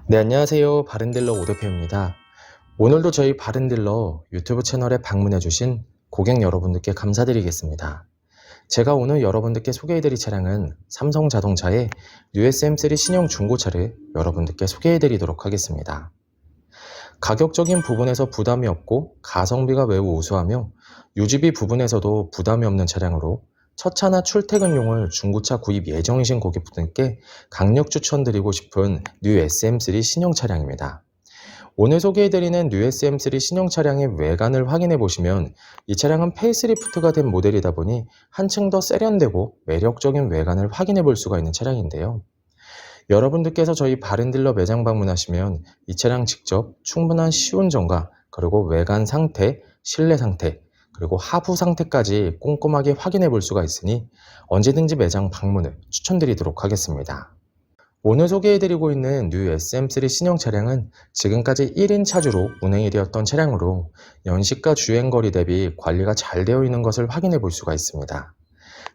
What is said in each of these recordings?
네, 안녕하세요. 바른딜러 오대표입니다. 오늘도 저희 바른딜러 유튜브 채널에 방문해주신 고객 여러분들께 감사드리겠습니다. 제가 오늘 여러분들께 소개해드릴 차량은 삼성자동차의 USM3 신형 중고차를 여러분들께 소개해드리도록 하겠습니다. 가격적인 부분에서 부담이 없고 가성비가 매우 우수하며 유지비 부분에서도 부담이 없는 차량으로 첫 차나 출퇴근용을 중고차 구입 예정이신 고객분들께 강력 추천드리고 싶은 뉴 SM3 신형 차량입니다. 오늘 소개해드리는 뉴 SM3 신형 차량의 외관을 확인해 보시면 이 차량은 페이스리프트가 된 모델이다 보니 한층 더 세련되고 매력적인 외관을 확인해 볼 수가 있는 차량인데요. 여러분들께서 저희 바른딜러 매장 방문하시면 이 차량 직접 충분한 시운전과 그리고 외관 상태, 실내 상태, 그리고 하부 상태까지 꼼꼼하게 확인해 볼 수가 있으니 언제든지 매장 방문을 추천드리도록 하겠습니다. 오늘 소개해드리고 있는 뉴 SM3 신형 차량은 지금까지 1인 차주로 운행이 되었던 차량으로 연식과 주행거리 대비 관리가 잘 되어 있는 것을 확인해 볼 수가 있습니다.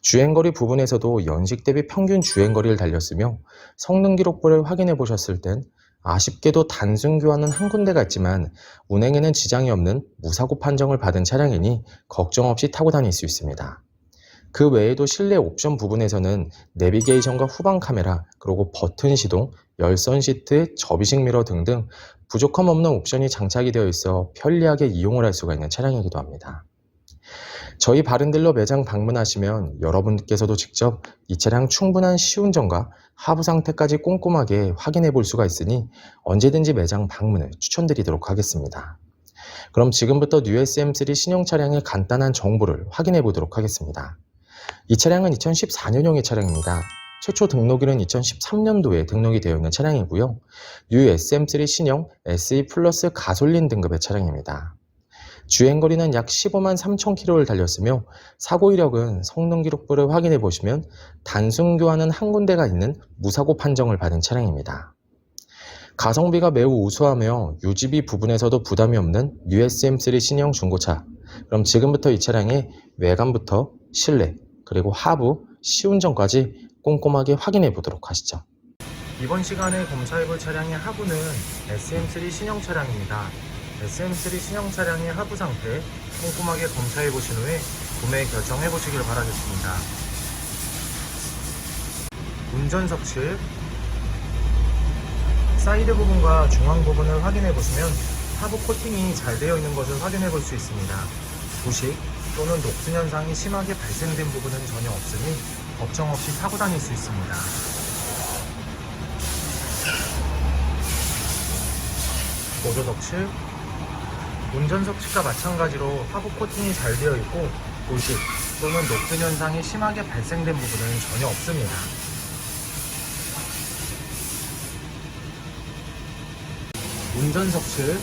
주행거리 부분에서도 연식 대비 평균 주행거리를 달렸으며 성능 기록부를 확인해 보셨을 땐 아쉽게도 단순 교환은 한 군데가 있지만 운행에는 지장이 없는 무사고 판정을 받은 차량이니 걱정 없이 타고 다닐 수 있습니다. 그 외에도 실내 옵션 부분에서는 내비게이션과 후방 카메라, 그리고 버튼 시동, 열선 시트, 접이식 미러 등등 부족함 없는 옵션이 장착이 되어 있어 편리하게 이용을 할 수가 있는 차량이기도 합니다. 저희 바른딜러 매장 방문하시면 여러분께서도 직접 이 차량 충분한 시운전과 하부 상태까지 꼼꼼하게 확인해 볼 수가 있으니 언제든지 매장 방문을 추천드리도록 하겠습니다. 그럼 지금부터 뉴 SM3 신형 차량의 간단한 정보를 확인해 보도록 하겠습니다. 이 차량은 2014년형의 차량입니다. 최초 등록일은 2013년도에 등록이 되어 있는 차량이고요. 뉴 SM3 신형 SE 플러스 가솔린 등급의 차량입니다. 주행거리는 약 15만 3천 킬로를 달렸으며 사고 이력은 성능 기록부를 확인해 보시면 단순 교환은 한 군데가 있는 무사고 판정을 받은 차량입니다. 가성비가 매우 우수하며 유지비 부분에서도 부담이 없는 USM3 신형 중고차. 그럼 지금부터 이 차량의 외관부터 실내 그리고 하부, 시운전까지 꼼꼼하게 확인해 보도록 하시죠. 이번 시간에 검사해 볼 차량의 하부는 SM3 신형 차량입니다. SM3 신형 차량의 하부 상태 꼼꼼하게 검사해 보신 후에 구매 결정해 보시길 바라겠습니다. 운전석 측 사이드 부분과 중앙 부분을 확인해 보시면 하부 코팅이 잘 되어 있는 것을 확인해 볼 수 있습니다. 부식 또는 녹슨 현상이 심하게 발생된 부분은 전혀 없으니 걱정 없이 타고 다닐 수 있습니다. 보조석 측 운전석 측과 마찬가지로 하부 코팅이 잘 되어 있고 부식 또는 녹슨 현상이 심하게 발생된 부분은 전혀 없습니다. 운전석 측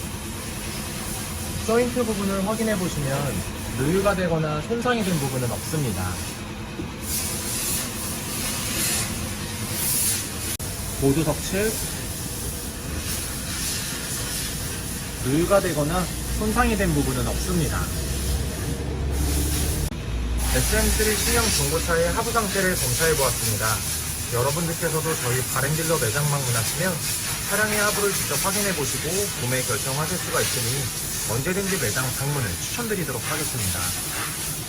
조인트 부분을 확인해 보시면 누유가 되거나 손상이 된 부분은 없습니다. 보조석 측 누유가 되거나 손상이 된 부분은 없습니다. SM3 신형 중고차의 하부 상태를 검사해 보았습니다. 여러분들께서도 저희 바른딜러 매장 방문하시면 차량의 하부를 직접 확인해 보시고 구매 결정하실 수가 있으니 언제든지 매장 방문을 추천드리도록 하겠습니다.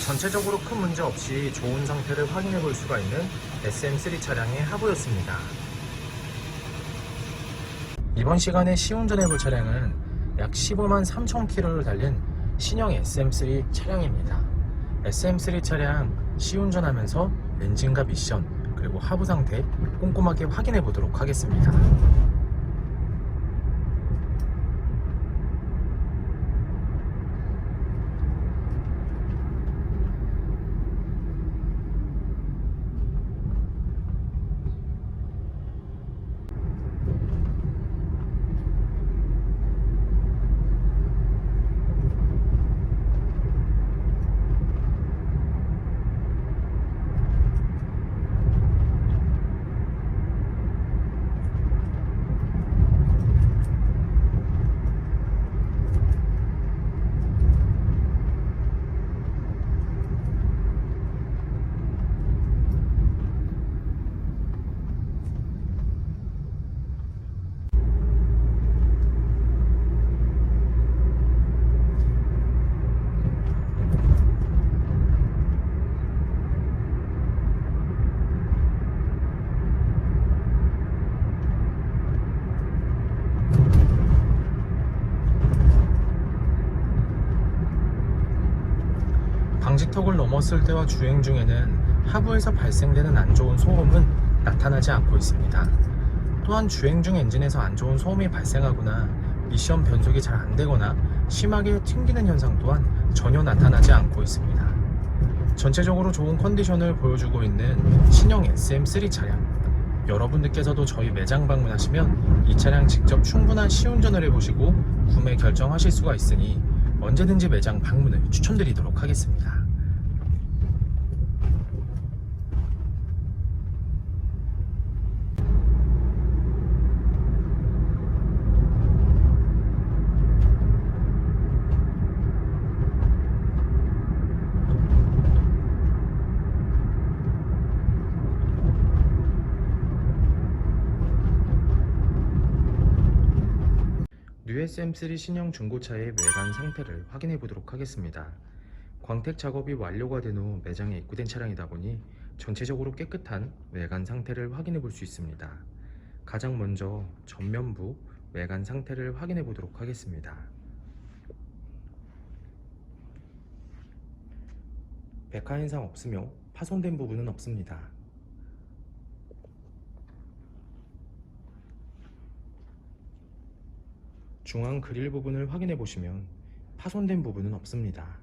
전체적으로 큰 문제 없이 좋은 상태를 확인해 볼 수가 있는 SM3 차량의 하부였습니다. 이번 시간에 시운전해 볼 차량은 약 15만 3천 킬로를 달린 신형 SM3 차량입니다. SM3 차량 시운전하면서 엔진과 미션 그리고 하부 상태 꼼꼼하게 확인해 보도록 하겠습니다. 방지턱을 넘었을 때와 주행 중에는 하부에서 발생되는 안 좋은 소음은 나타나지 않고 있습니다. 또한 주행 중 엔진에서 안 좋은 소음이 발생하거나 미션 변속이 잘 안되거나 심하게 튕기는 현상 또한 전혀 나타나지 않고 있습니다. 전체적으로 좋은 컨디션을 보여주고 있는 신형 SM3 차량, 여러분들께서도 저희 매장 방문하시면 이 차량 직접 충분한 시운전을 해보시고 구매 결정하실 수가 있으니 언제든지 매장 방문을 추천드리도록 하겠습니다. 뉴 SM3 신형 중고차의 외관 상태를 확인해 보도록 하겠습니다. 광택 작업이 완료가 된 후 매장에 입고된 차량이다 보니 전체적으로 깨끗한 외관 상태를 확인해 볼 수 있습니다. 가장 먼저 전면부 외관 상태를 확인해 보도록 하겠습니다. 백화 현상 없으며 파손된 부분은 없습니다. 중앙 그릴 부분을 확인해 보시면 파손된 부분은 없습니다.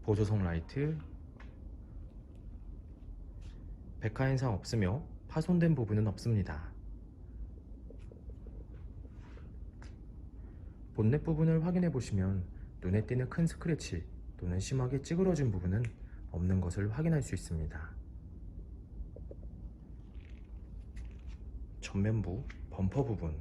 보조석 라이트, 백화 현상 없으며 파손된 부분은 없습니다. 본넷 부분을 확인해 보시면 눈에 띄는 큰 스크래치 또는 심하게 찌그러진 부분은 없는 것을 확인할 수 있습니다. 전면부 범퍼 부분,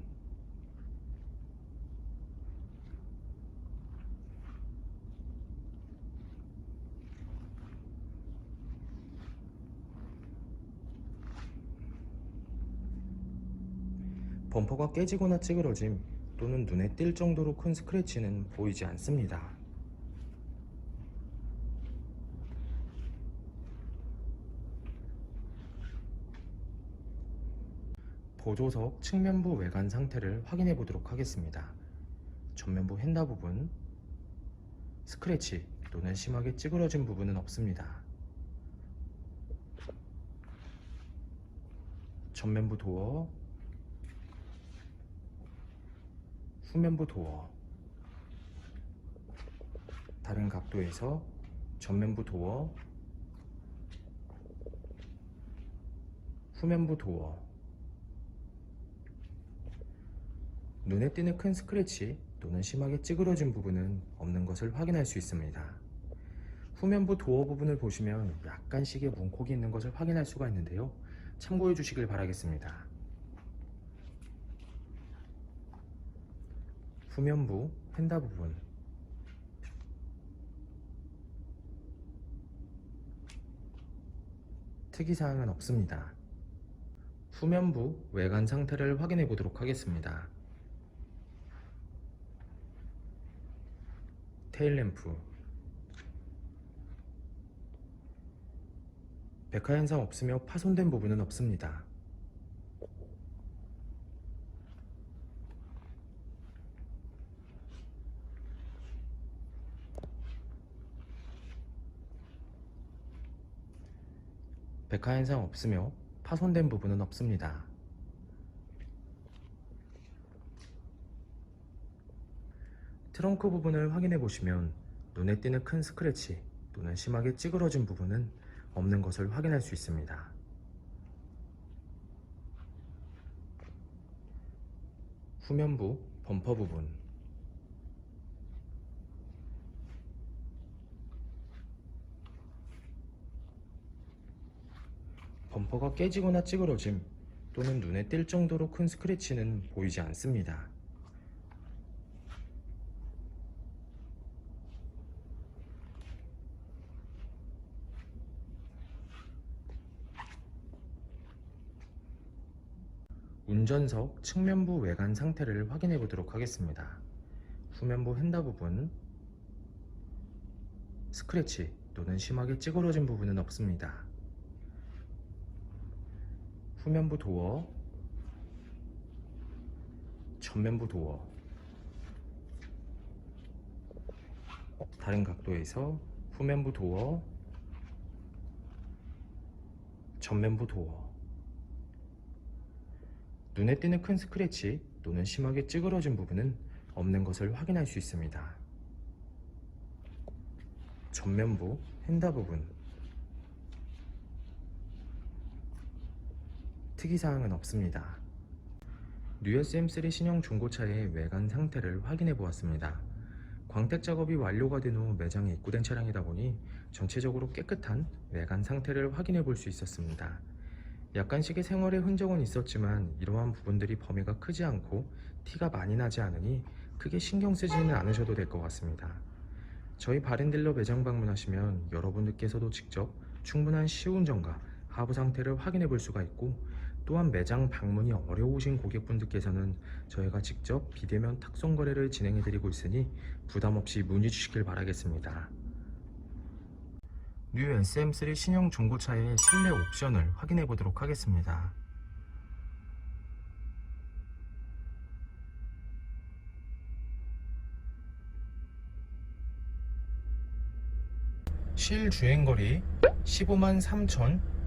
범퍼가 깨지거나 찌그러짐 또는 눈에 띌 정도로 큰 스크래치는 보이지 않습니다. 보조석 측면부 외관 상태를 확인해 보도록 하겠습니다. 전면부 휀다 부분, 스크래치 또는 심하게 찌그러진 부분은 없습니다. 전면부 도어, 후면부 도어, 다른 각도에서 전면부 도어, 후면부 도어, 눈에 띄는 큰 스크래치 또는 심하게 찌그러진 부분은 없는 것을 확인할 수 있습니다. 후면부 도어 부분을 보시면 약간씩의 문콕이 있는 것을 확인할 수가 있는데요. 참고해 주시길 바라겠습니다. 후면부 휀다 부분, 특이사항은 없습니다. 후면부 외관 상태를 확인해 보도록 하겠습니다. 테일램프, 백화 현상 없으며 파손된 부분은 없습니다. 백화 현상 없으며 파손된 부분은 없습니다. 트렁크 부분을 확인해 보시면 눈에 띄는 큰 스크래치 또는 심하게 찌그러진 부분은 없는 것을 확인할 수 있습니다. 후면부 범퍼 부분, 범퍼가 깨지거나 찌그러짐 또는 눈에 띌 정도로 큰 스크래치는 보이지 않습니다. 운전석 측면부 외관 상태를 확인해 보도록 하겠습니다. 후면부 휀다 부분, 스크래치 또는 심하게 찌그러진 부분은 없습니다. 후면부 도어, 전면부 도어, 다른 각도에서 후면부 도어, 전면부 도어. 눈에 띄는 큰 스크래치 또는 심하게 찌그러진 부분은 없는 것을 확인할 수 있습니다. 전면부 휀다 부분, 특이사항은 없습니다. 뉴에스 M3 신형 중고차의 외관 상태를 확인해 보았습니다. 광택 작업이 완료가 된 후 매장에 입고된 차량이다 보니 전체적으로 깨끗한 외관 상태를 확인해 볼 수 있었습니다. 약간씩의 생활의 흔적은 있었지만 이러한 부분들이 범위가 크지 않고 티가 많이 나지 않으니 크게 신경 쓰지는 않으셔도 될 것 같습니다. 저희 바렌딜러 매장 방문하시면 여러분들께서도 직접 충분한 시운전과 하부 상태를 확인해 볼 수가 있고, 또한 매장 방문이 어려우신 고객분들께서는 저희가 직접 비대면 탁송 거래를 진행해 드리고 있으니 부담 없이 문의 주시길 바라겠습니다. 뉴 SM3 신형 중고차의 실내 옵션을 확인해 보도록 하겠습니다. 실주행거리 15만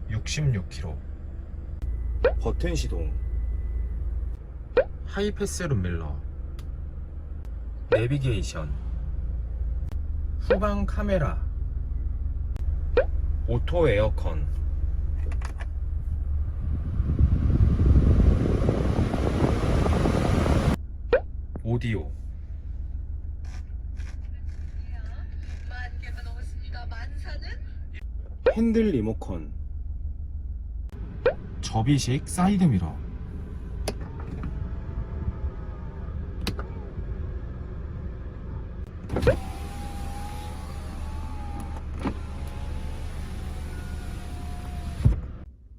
3,066km. 버튼 시동, 하이패스 룸밀러, 내비게이션, 후방 카메라, 오토 에어컨, 오디오, 핸들 리모컨, 접이식 사이드미러,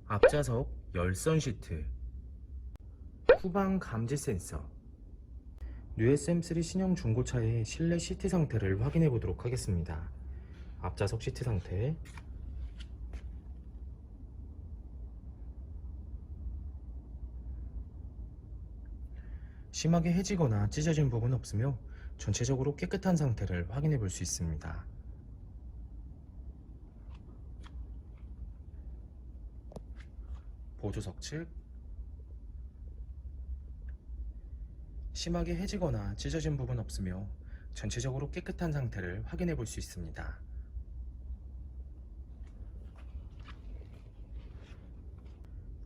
앞좌석 열선 시트, 후방 감지 센서. 뉴 SM3 신형 중고차의 실내 시트 상태를 확인해 보도록 하겠습니다. 앞좌석 시트 상태, 심하게 해지거나 찢어진 부분은 없으며 전체적으로 깨끗한 상태를 확인해 볼 수 있습니다. 보조석 측, 심하게 해지거나 찢어진 부분 없으며 전체적으로 깨끗한 상태를 확인해 볼 수 있습니다.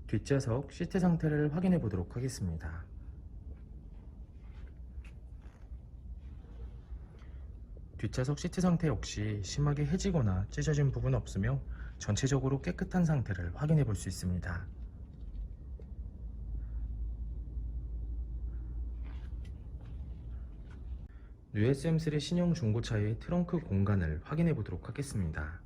뒷좌석 시트 상태를 확인해 보도록 하겠습니다. 뒷좌석 시트 상태 역시 심하게 해지거나 찢어진 부분 없으며 전체적으로 깨끗한 상태를 확인해 볼 수 있습니다. 뉴 SM3 신형 중고차의 트렁크 공간을 확인해 보도록 하겠습니다.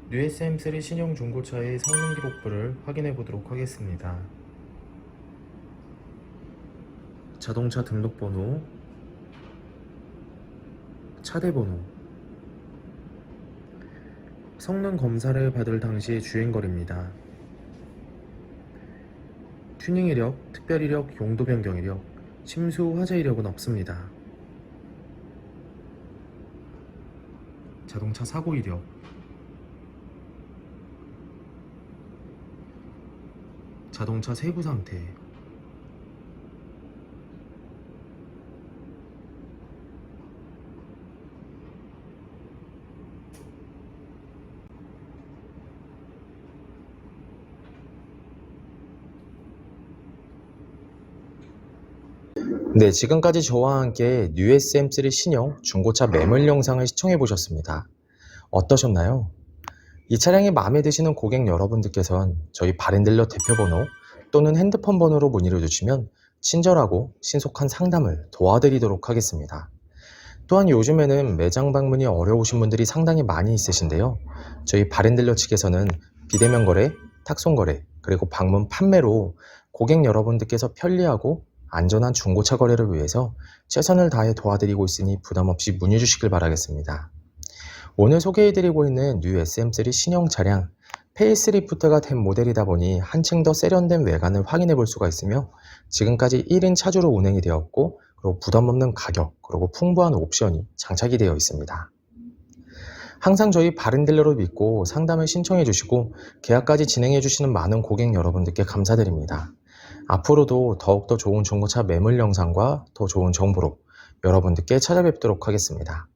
뉴 SM3 신형 중고차의 성능 기록부를 확인해 보도록 하겠습니다. 자동차 등록번호, 차대번호, 성능 검사를 받을 당시의 주행거리입니다. 튜닝 이력, 특별 이력, 용도 변경 이력, 침수 화재 이력은 없습니다. 자동차 사고 이력, 자동차 세부 상태, 네, 지금까지 저와 함께 뉴 SM3 신형 중고차 매물 영상을 시청해 보셨습니다. 어떠셨나요? 이 차량이 마음에 드시는 고객 여러분들께선 저희 바렌딜러 대표번호 또는 핸드폰 번호로 문의를 주시면 친절하고 신속한 상담을 도와드리도록 하겠습니다. 또한 요즘에는 매장 방문이 어려우신 분들이 상당히 많이 있으신데요. 저희 바렌딜러 측에서는 비대면 거래, 탁송 거래, 그리고 방문 판매로 고객 여러분들께서 편리하고 안전한 중고차 거래를 위해서 최선을 다해 도와드리고 있으니 부담 없이 문의 주시길 바라겠습니다. 오늘 소개해드리고 있는 뉴 SM3 신형 차량 페이스리프트가 된 모델이다 보니 한층 더 세련된 외관을 확인해 볼 수가 있으며 지금까지 1인 차주로 운행이 되었고 그리고 부담 없는 가격 그리고 풍부한 옵션이 장착이 되어 있습니다. 항상 저희 바른딜러로 믿고 상담을 신청해 주시고 계약까지 진행해 주시는 많은 고객 여러분들께 감사드립니다. 앞으로도 더욱더 좋은 중고차 매물 영상과 더 좋은 정보로 여러분들께 찾아뵙도록 하겠습니다.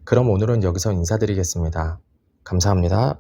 그럼 오늘은 여기서 인사드리겠습니다. 감사합니다.